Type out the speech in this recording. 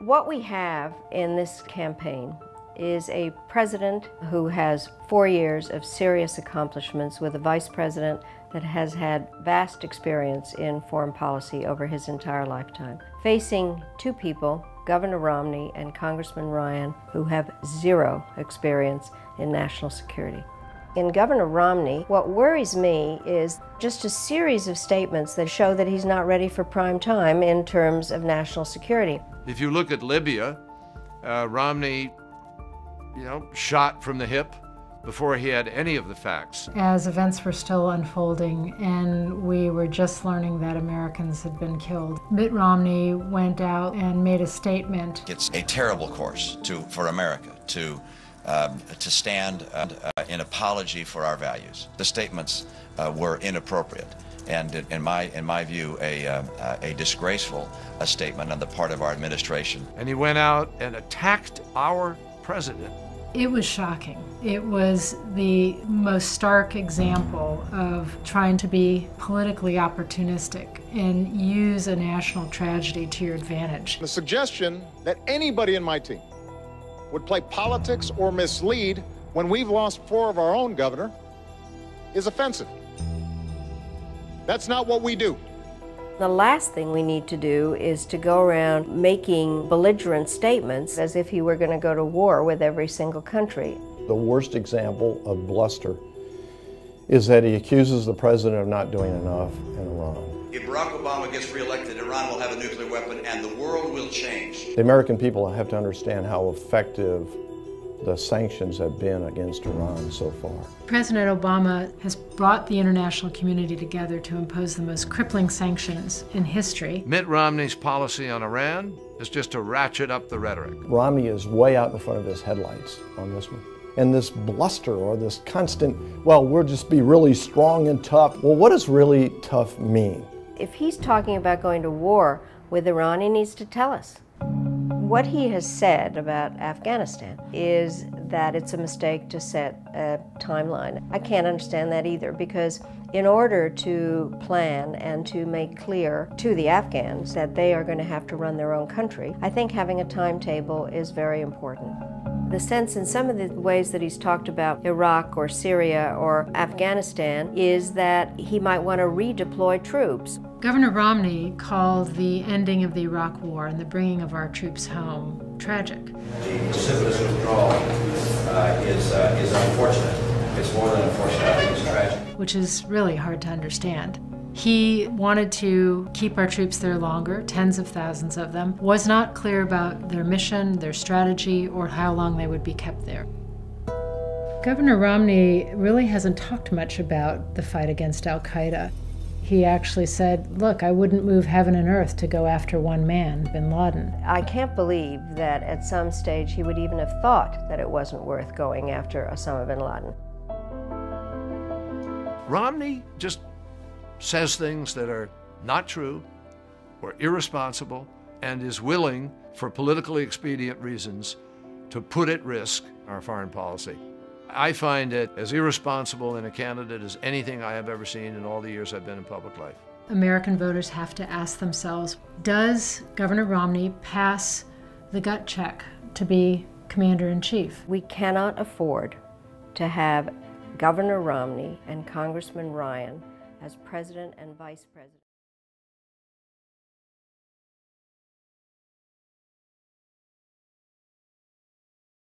What we have in this campaign is a president who has 4 years of serious accomplishments with a vice president that has had vast experience in foreign policy over his entire lifetime, facing two people, Governor Romney and Congressman Ryan, who have zero experience in national security. In Governor Romney, what worries me is just a series of statements that show that he's not ready for prime time in terms of national security. If you look at Libya, Romney, shot from the hip before he had any of the facts. As events were still unfolding and we were just learning that Americans had been killed, Mitt Romney went out and made a statement. It's a terrible course for America to stand in apology for our values. The statements were inappropriate and, in my view, a disgraceful statement on the part of our administration. And he went out and attacked our president. It was shocking. It was the most stark example of trying to be politically opportunistic and use a national tragedy to your advantage. The suggestion that anybody in my team would play politics or mislead when we've lost 4 of our own, Governor, is offensive. That's not what we do. The last thing we need to do is to go around making belligerent statements as if he were going to go to war with every single country. The worst example of bluster is that he accuses the president of not doing enough in Iran. If Barack Obama gets reelected, Iran will have a nuclear weapon and the world will change. The American people have to understand how effective the sanctions have been against Iran so far. President Obama has brought the international community together to impose the most crippling sanctions in history. Mitt Romney's policy on Iran is just to ratchet up the rhetoric. Romney is way out in front of his headlights on this one. And this bluster or this constant, well, we'll just be really strong and tough. Well, what does really tough mean? If he's talking about going to war with Iran, he needs to tell us. What he has said about Afghanistan is that it's a mistake to set a timeline. I can't understand that either, because in order to plan and to make clear to the Afghans that they are going to have to run their own country, I think having a timetable is very important. The sense in some of the ways that he's talked about Iraq or Syria or Afghanistan is that he might want to redeploy troops. Governor Romney called the ending of the Iraq War and the bringing of our troops home tragic. The precipitous withdrawal is unfortunate. It's more than unfortunate, I think it's tragic. Which is really hard to understand. He wanted to keep our troops there longer, tens of thousands of them, was not clear about their mission, their strategy, or how long they would be kept there. Governor Romney really hasn't talked much about the fight against al-Qaeda. He actually said, look, I wouldn't move heaven and earth to go after one man, bin Laden. I can't believe that at some stage he would even have thought that it wasn't worth going after Osama bin Laden. Romney just says things that are not true or irresponsible and is willing, for politically expedient reasons, to put at risk our foreign policy. I find it as irresponsible in a candidate as anything I have ever seen in all the years I've been in public life. American voters have to ask themselves, does Governor Romney pass the gut check to be commander-in-chief? We cannot afford to have Governor Romney and Congressman Ryan as president and vice president.